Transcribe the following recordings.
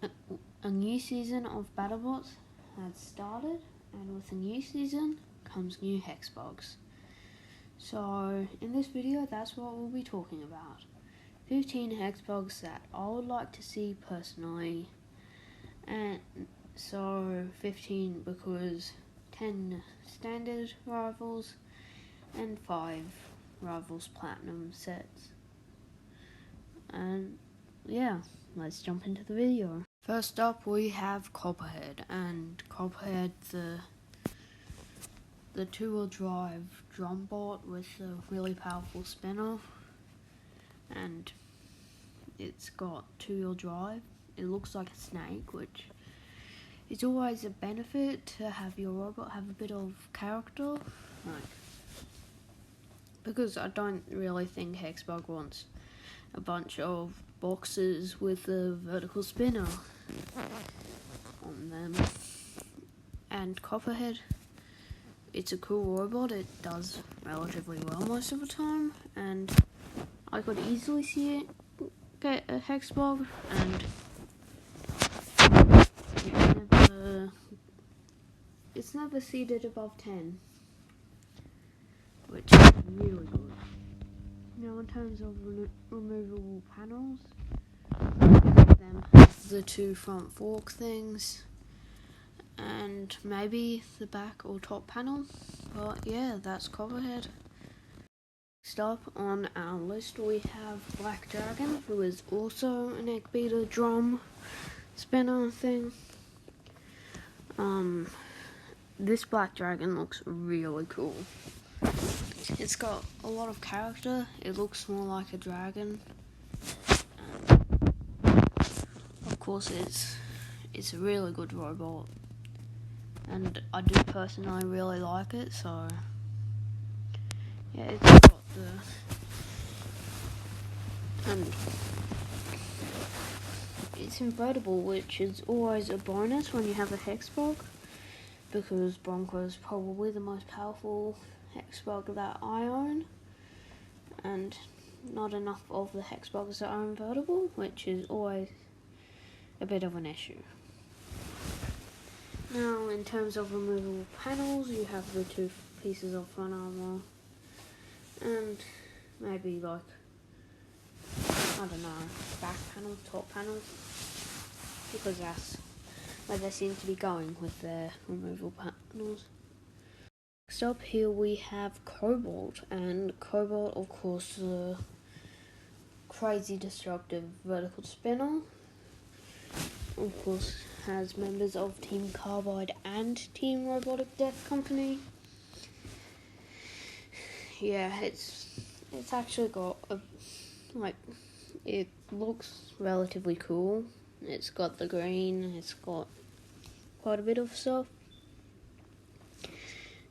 A new season of BattleBots has started, and with a new season comes new hexbugs. So in this video, that's what we'll be talking about. 15 hexbugs that I would like to see personally, and so 15 because 10 standard rivals and 5 rivals platinum sets. And yeah, let's jump into the video. First up, we have Copperhead, and Copperhead, the two-wheel drive drum bot with a really powerful spinner, and it's got two-wheel drive. It looks like a snake, which is always a benefit to have your robot have a bit of character, because I don't really think Hexbug wants a bunch of boxes with a vertical spinner on them. And Copperhead, it's a cool robot. It does relatively well most of the time, and I could easily see it get a hexbug, and it's never seeded above 10, which is really good. Now, in terms of removable panels, them have the two front fork things, and maybe the back or top panel. But yeah, that's Copperhead. Next up on our list, we have Black Dragon, who is also an egg beater drum spinner thing. This Black Dragon looks really cool. It's got a lot of character. It looks more like a dragon. Of course, it's a really good robot, and I do personally really like it. So yeah, it's got and it's inbreedable, which is always a bonus when you have a hexbug, because Bronco is probably the most powerful hexbug that I own, and not enough of the hexbugs are invertible, which is always a bit of an issue. Now, in terms of removable panels, you have the two pieces of front armor, and maybe like, I don't know, back panels, top panels, because that's where they seem to be going with their removable panels. Next up here we have Cobalt, and Cobalt, of course, the crazy destructive vertical spinner, of course, has members of Team Carbide and Team Robotic Death Company. Yeah, it's actually got it looks relatively cool. It's got the green, it's got quite a bit of stuff.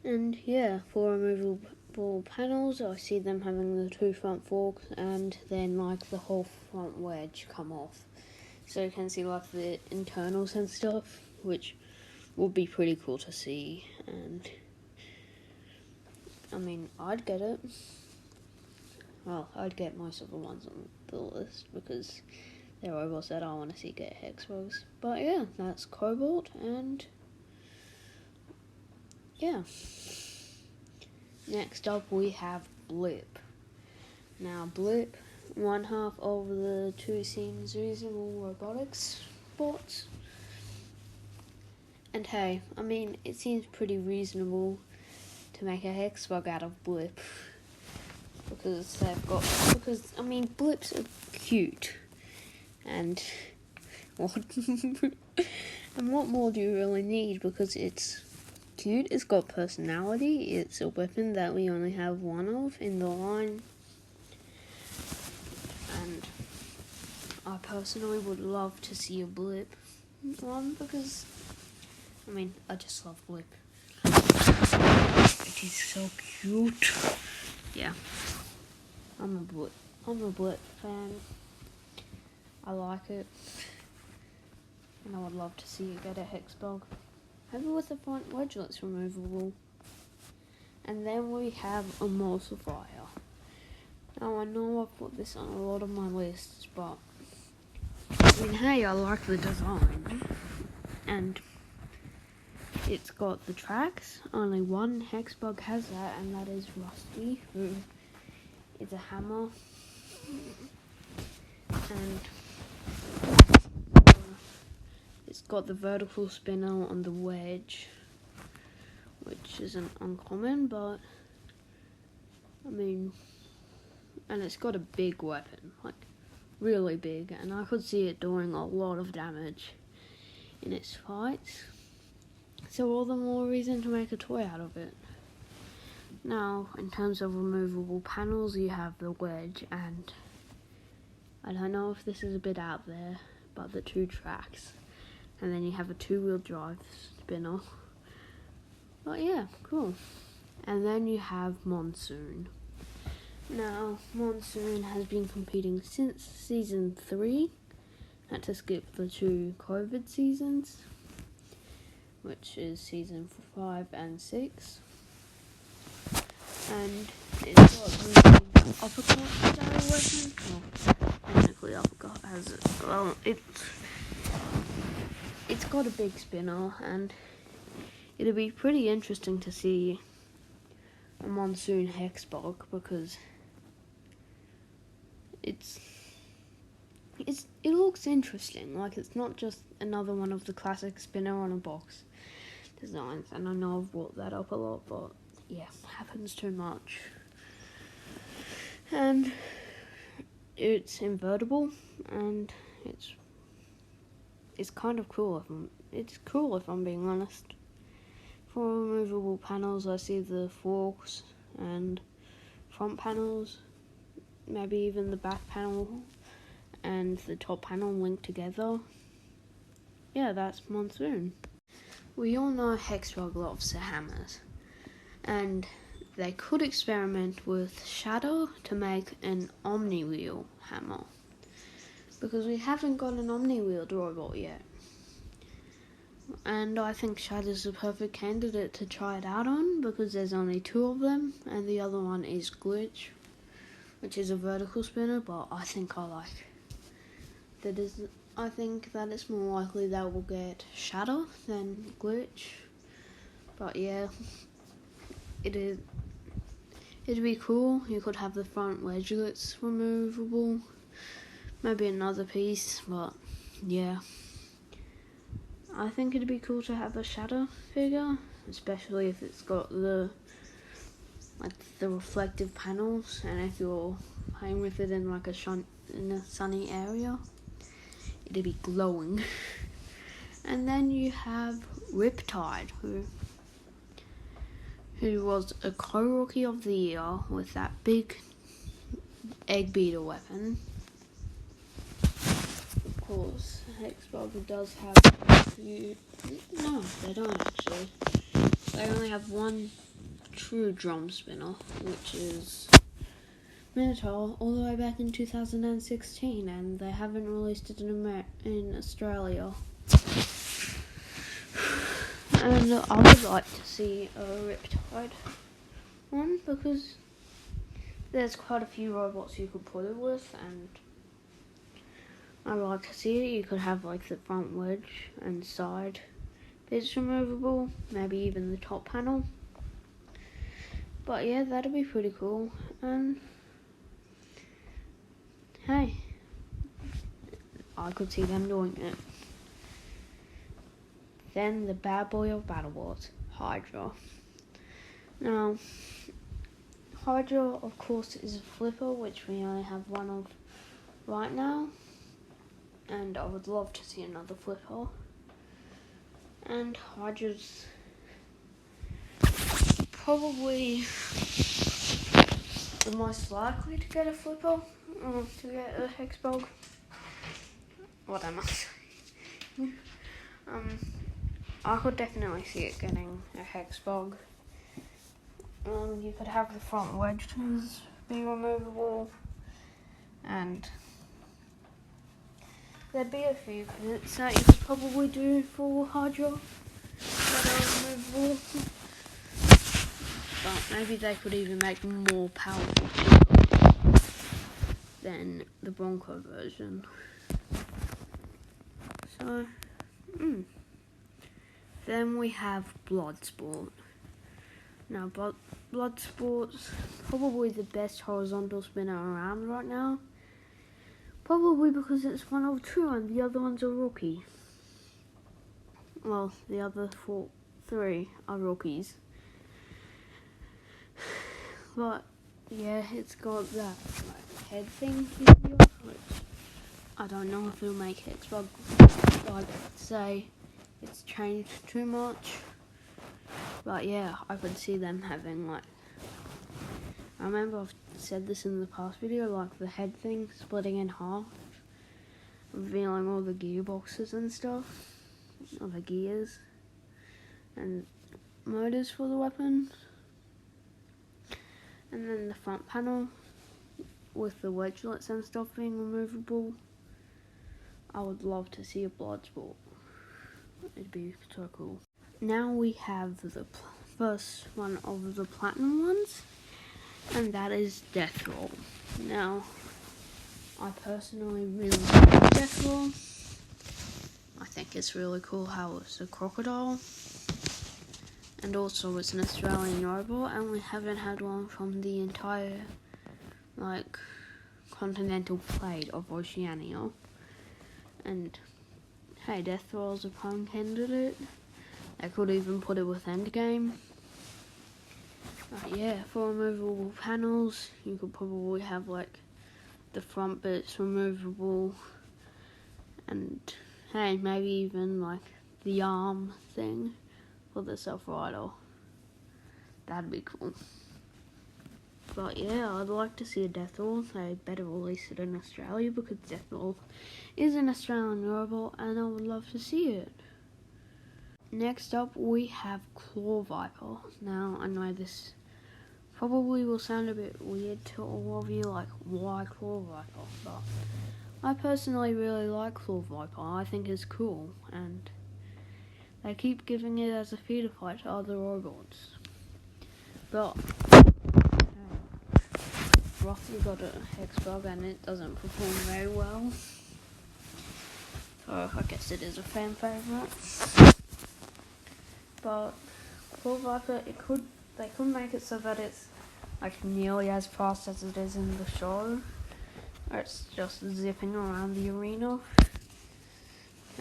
And yeah, for removable panels, I see them having the two front forks and then like the whole front wedge come off. So you can see like the internals and stuff, which would be pretty cool to see. And I mean, I'd get it. Well, I'd get most of the ones on the list because they're robots that I want to see get hexbugs. But yeah, that's Cobalt, and yeah. Next up we have Blip. Now Blip, one half of the two seems reasonable robotics bots. And hey, I mean, it seems pretty reasonable to make a hexbug out of Blip. Because I mean, Blips are cute. And what and what more do you really need? Because it's cute, it's got personality, it's a weapon that we only have one of in the line. And I personally would love to see a Blip one, because I mean, I just love Blip. It is so cute. Yeah. I'm a Blip fan. I like it, and I would love to see it get a hexbug. Maybe with the front wedge that's removable. And then we have Emulsifier. Now I know I've put this on a lot of my lists, but I mean, hey, I like the design. And it's got the tracks. Only one hexbug has that, and that is Rusty, who is a hammer. And it's got the vertical spinner on the wedge, which isn't uncommon, but I mean, and it's got a big weapon, like really big, and I could see it doing a lot of damage in its fights. So all the more reason to make a toy out of it. Now, in terms of removable panels, you have the wedge, and I don't know if this is a bit out there, but the 2 tracks, and then you have a 2-wheel drive spinner. But yeah, cool. And then you have Monsoon. Now, Monsoon has been competing since season 3. Had to skip the 2 COVID seasons, which is season 5 and 6. And it's got the uppercut style weapon. Well, technically uppercut has it. Well, it's got a big spinner, and it'll be pretty interesting to see a Monsoon hexbug, because it looks interesting. Like, it's not just another one of the classic spinner on a box designs, and I know I've brought that up a lot, but yeah, happens too much. And it's invertible, and it's kind of cool. It's cool if I'm being honest. For removable panels, I see the forks and front panels, maybe even the back panel and the top panel linked together. Yeah, that's Monsoon. We all know hexbug loves their hammers, and they could experiment with Shadow to make an omni-wheel hammer, because we haven't got an omni-wheeled robot yet. And I think Shadow's the perfect candidate to try it out on, because there's only 2 of them, and the other one is Glitch, which is a vertical spinner, but I think that it's more likely that we'll get Shadow than Glitch. But yeah, it'd be cool. You could have the front wedgelets removable, maybe another piece, but yeah. I think it'd be cool to have a Shadow figure, especially if it's got the reflective panels, and if you're playing with it in in a sunny area, it'd be glowing. And then you have Riptide, who was a co-rookie of the year with that big egg beater weapon. Of course, hexbug does have a few. No, they don't actually. They only have one true drum spinner, which is Minotaur, all the way back in 2016, and they haven't released it in Australia. And I would like to see a Riptide one, because there's quite a few robots you could put it with, and I would like to see it. You could have like the front wedge and side bits removable, maybe even the top panel. But yeah, that'd be pretty cool. And hey, I could see them doing it. Then the bad boy of BattleBots, Hydra. Now, Hydra, of course, is a flipper, which we only have one of right now, and I would love to see another flipper. And Hydra's probably the most likely to get a flipper, or to get a hexbug. What am I saying? I could definitely see it getting a hexbug. You could have the front wedges be removable, and there'd be a few bits that you could probably do for Hydra that are removable. But maybe they could even make more powerful than the Bronco version. So, then we have Bloodsport. Now, Bloodsport's probably the best horizontal spinner around right now. Probably because it's one of two and the other one's a rookie. Well, the other three are rookies. But, yeah, it's got that head thing here, which I don't know if it'll make hexbug, say it's changed too much. But yeah, I could see them having I remember I've said this in the past video, the head thing splitting in half, revealing all the gearboxes and stuff, all the gears and motors for the weapon. And then the front panel with the wedgelets and stuff being removable. I would love to see a Bloodsport. It'd be so cool. Now we have the first one of the platinum ones, and that is Death Roll. Now, I personally really like Death Roll. I think it's really cool how it's a crocodile. And also it's an Australian robot, and we haven't had one from the entire, continental plate of Oceania. And, hey, Death Roll's a prime candidate. I could even put it with Endgame. But yeah, for removable panels, you could probably have, the front bits removable. And, hey, maybe even, the arm thing for the self-rider. That'd be cool. But yeah, I'd like to see a Death Roll. They better release it in Australia because Death Roll is an Australian robot and I would love to see it. Next up we have Claw Viper. Now I know this probably will sound a bit weird to all of you, why Claw Viper? But I personally really like Claw Viper. I think it's cool and they keep giving it as a feeder fight to other robots. But Roth's got a hexbug and it doesn't perform very well. So I guess it is a fan favourite. But Claw Viper, they could make it so that it's nearly as fast as it is in the show. Or it's just zipping around the arena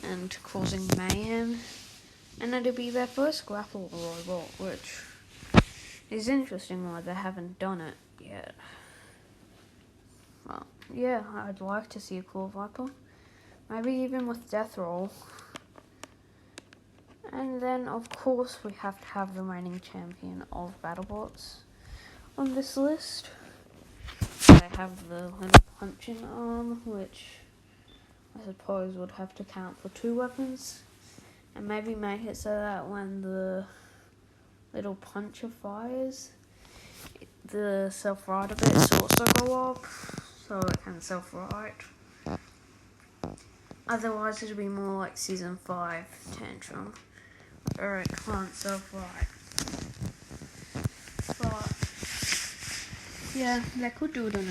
and causing mayhem. And it'll be their first grapple robot, which is interesting why they haven't done it yet. Well, yeah, I'd like to see a Claw Viper. Maybe even with Death Roll. And then, of course, we have to have the reigning champion of BattleBots on this list. They have the little punching arm, which I suppose would have to count for 2 weapons. And maybe make it so that when the little puncher fires, the self-rider bits also go up, so it can self-ride. Otherwise it'll be more like Season 5 Tantrum, where it can't self-ride. But, yeah, they could do it in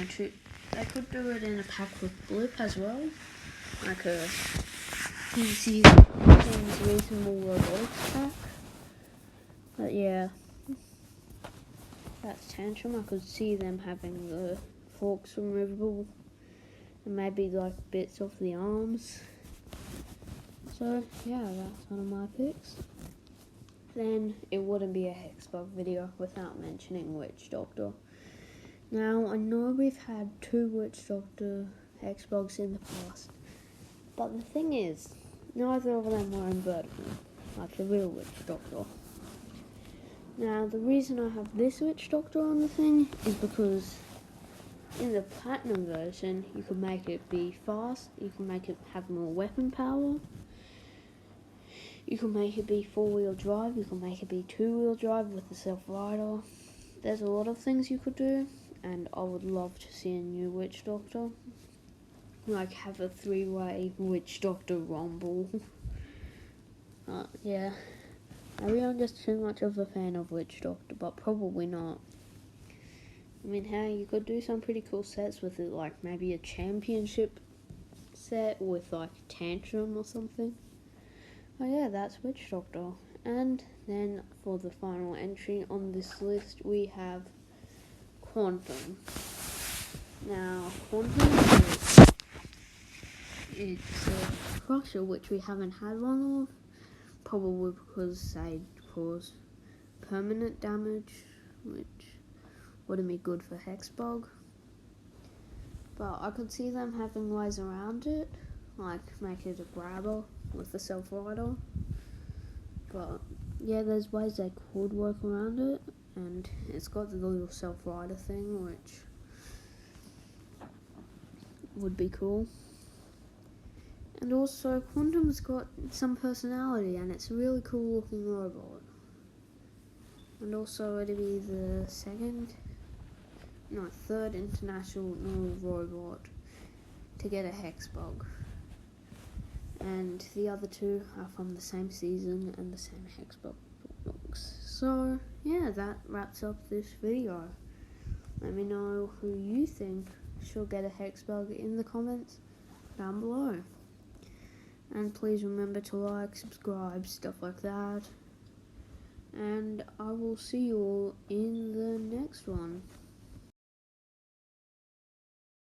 they could do it in a pack with Blip as well, like a PC Seems Reasonable Robotics pack. But yeah, that's Tantrum. I could see them having the forks removable and maybe bits off the arms. So yeah, that's one of my picks. Then it wouldn't be a hexbug video without mentioning Witch Doctor. Now I know we've had 2 Witch Doctor hexbugs in the past, but the thing is, neither of them were invertible, like the real Witch Doctor. Now, the reason I have this Witch Doctor on the thing is because in the Platinum version, you can make it be fast, you can make it have more weapon power, you can make it be 4-wheel drive, you can make it be 2-wheel drive with the self-rider. There's a lot of things you could do, and I would love to see a new Witch Doctor. Have a 3-way Witch Doctor rumble. Yeah. Maybe I'm just too much of a fan of Witch Doctor, but probably not. I mean, hey, you could do some pretty cool sets with it, maybe a championship set with like Tantrum or something. Oh yeah, that's Witch Doctor. And then for the final entry on this list, we have Quantum. Now, Quantum it's a crusher which we haven't had one of, probably because they cause permanent damage, which wouldn't be good for hexbug. But I could see them having ways around it, like make it a grabber with a self-rider. But yeah, there's ways they could work around it, and it's got the little self-rider thing, which would be cool. And also, Quantum's got some personality, and it's a really cool looking robot. And also, it'll be the third international robot to get a hexbug. And the other two are from the same season and the same hexbug books. So, yeah, that wraps up this video. Let me know who you think should get a hexbug in the comments down below. And please remember to like, subscribe, stuff like that. And I will see you all in the next one.